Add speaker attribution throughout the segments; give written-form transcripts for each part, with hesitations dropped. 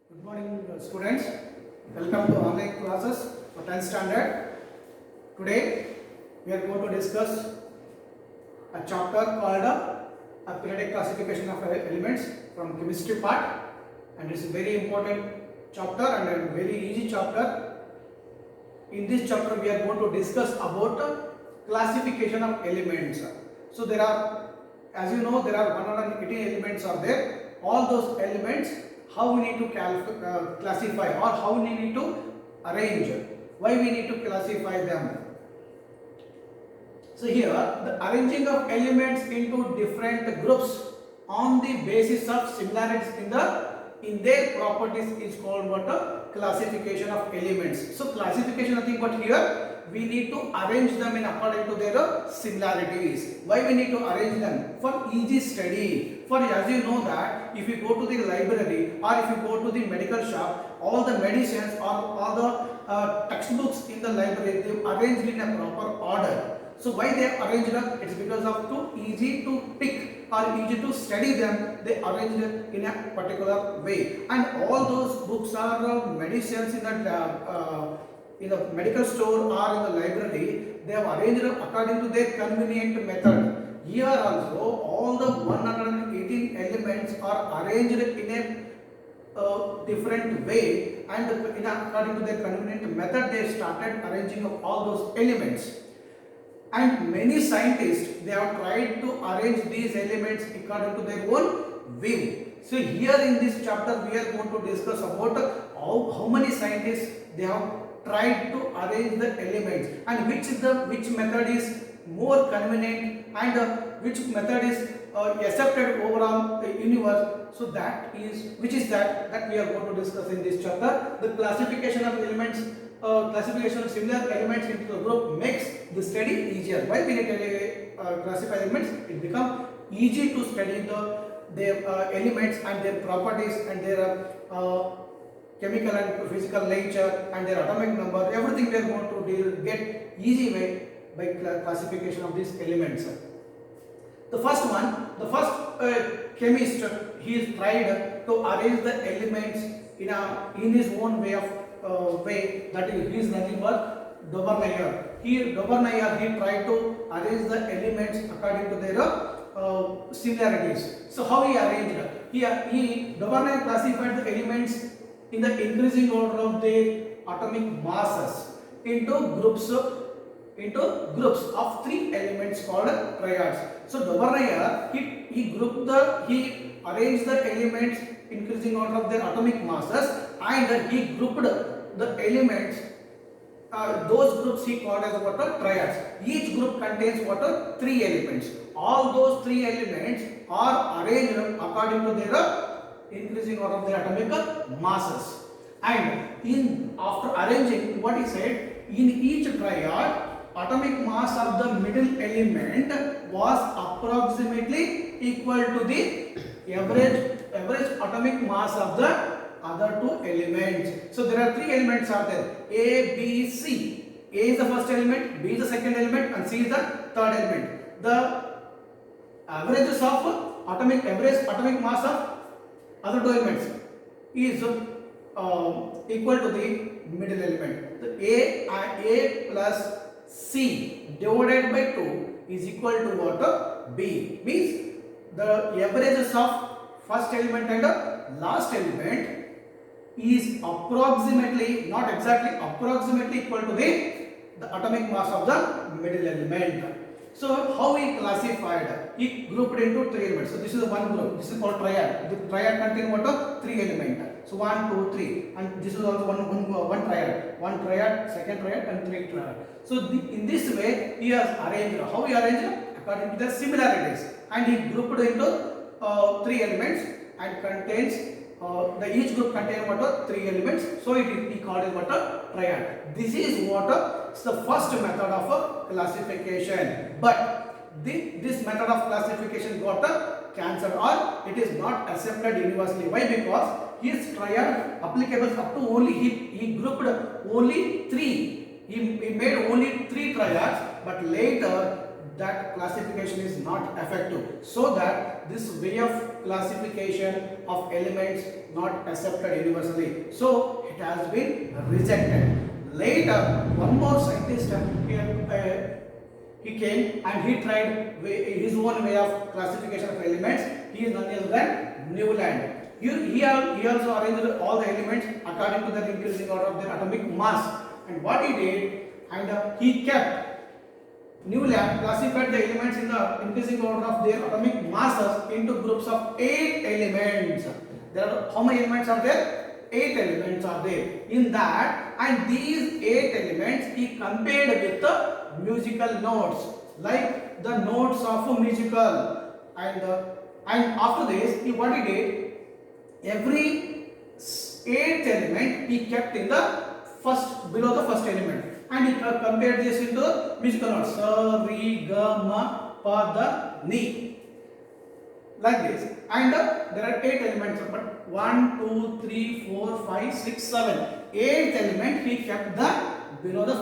Speaker 1: Good morning, students. Welcome to online classes for 10th standard. Today, we are going to discuss a chapter called a periodic classification of elements from chemistry part, and it's a very important chapter and a very easy chapter. In this chapter, we are going to discuss about classification of elements. So there are, as you know, there are 118 elements are there. All those elements, how we need to classify or how we need to arrange, why we need to classify them. So here the arranging of elements into different groups on the basis of similarities in their properties is called what? Classification of elements. So classification, nothing but here we need to arrange them in according to their similarities. Why we need to arrange them? For easy study. For as you know that if you go to the library or if you go to the medical shop, all the medicines or all the textbooks in the library, they are arranged in a proper order. So why they are arranged up? It's because of too easy to pick or easy to study them. They arranged in a particular way, and all those books are medicines in the medical store or in the library. They have arranged according to their convenient method. Here also, all the 118 elements are arranged in a different way, and according to their convenient method, they started arranging of all those elements. And many scientists, they have tried to arrange these elements according to their own view. So here in this chapter, we are going to discuss about how many scientists they have tried to arrange the elements, and which method is more convenient, and which method is accepted overall the universe. So which is that we are going to discuss in this chapter. The classification of elements, classification of similar elements into the group makes the study easier. Why we need to classify elements? It becomes easy to study their elements and their properties and their chemical and physical nature and their atomic number. Everything we are going to get easy way by classification of these elements. The first chemist, he is tried to arrange the elements in his own way of that is, he is nothing but Dauvergne. He tried to arrange the elements according to their similarities. So how he arranged? Dauvergne classified the elements in the increasing order of their atomic masses into groups of three elements called triads. So Dauvergne he arranged the elements increasing order of their atomic masses, and he grouped the elements. Those groups he called as what? Triads. Each group contains what? Three elements. All those three elements are arranged according to their increasing order of their atomic masses. And after arranging, what he said, in each triad, atomic mass of the middle element was approximately equal to the average atomic mass of the other two elements. So there are three elements are there: A, B, C. A is the first element, B is the second element, and C is the third element. The averages of atomic mass of other two elements is equal to the middle element. The A plus C divided by 2 is equal to what? B. Means the averages of first element and the last element is approximately, not exactly, approximately equal to the atomic mass of the middle element. So how he classified? He grouped into three elements. So this is one group. This is called triad. The triad contains what? Three elements. So 1, 2, 3. And this is also one triad. One triad, second triad, and three triad. So in this way he has arranged. How he arranged? According to the similarities. And he grouped into three elements and contains each group contains what? Three elements. So he called it what? Triad. This is what? It's the first method of classification. But this method of classification got cancelled, or it is not accepted universally. Why? Because his triad applicable up to only he grouped only three. He made only three triads, but later that classification is not effective. So that this way of classification of elements not accepted universally. So it has been rejected. Later, one more scientist he came and he tried his own way of classification of elements. He is none other than Newland. He also arranged all the elements according to the increasing order of their atomic mass. And what he did, and he kept Newland classified the elements in the increasing order of their atomic masses into groups of 8 elements. There are how many elements are there? 8 elements are there in that, and these 8 elements he compared with the musical notes, like the notes of a musical, and after this what he did, every 8th element he kept in the below the first element, and he compared this into musical notes, sa, re, ga, ma, pa, da, ni, like this. And there are 8 elements, but 1, 2, 3, 4, 5, 6, 7. 8th element he kept the below the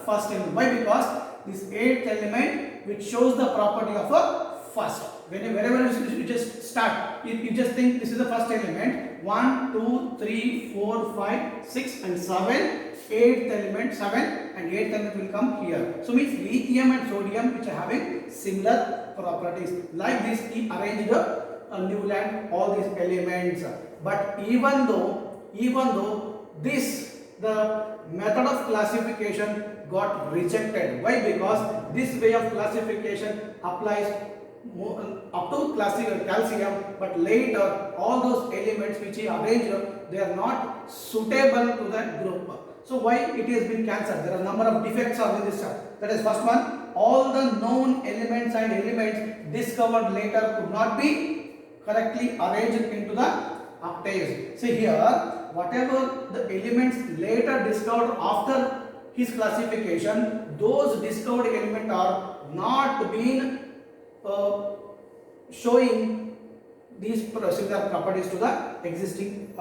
Speaker 1: first element. Why? Because this 8th element which shows the property of a first. Wherever you just start, you just think this is the first element. 1, 2, 3, 4, 5, 6, and 7. 8th element 7, and 8th element will come here. So means lithium and sodium which are having similar properties. Like this, he arranged Newland all these elements. But even though this, the method of classification got rejected. Why? Because this way of classification applies up to classical calcium, but later all those elements which he arranged, they are not suitable to that group. So why it has been cancelled? There are a number of defects of this chart. That is, first one, all the known elements and elements discovered later could not be correctly arranged into the octaves. See here, whatever the elements later discovered after his classification, those discovered elements are not being showing these similar properties to the existing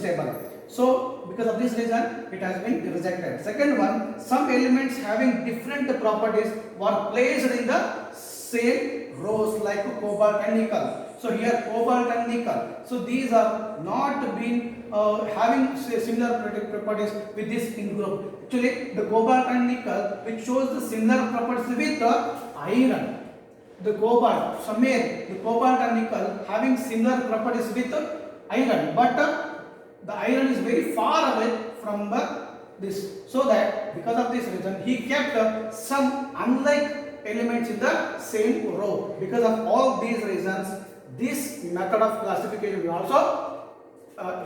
Speaker 1: table. So because of this reason, it has been rejected. Second one, some elements having different properties were placed in the same rows, like cobalt and nickel. So here cobalt and nickel. So these are not been having similar properties with this in group. Actually, the cobalt and nickel which shows the similar properties with the iron. The cobalt, somewhere the cobalt and nickel having similar properties with iron, but the iron is very far away from this. So that because of this reason, he kept some unlike elements in the same row. Because of all these reasons, this method of classification is also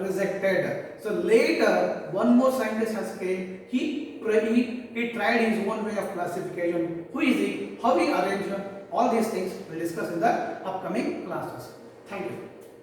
Speaker 1: rejected. So later, one more scientist has came. He tried his own way of classification. Who is he? How he arranged? All these things we'll discuss in the upcoming classes. Thank you.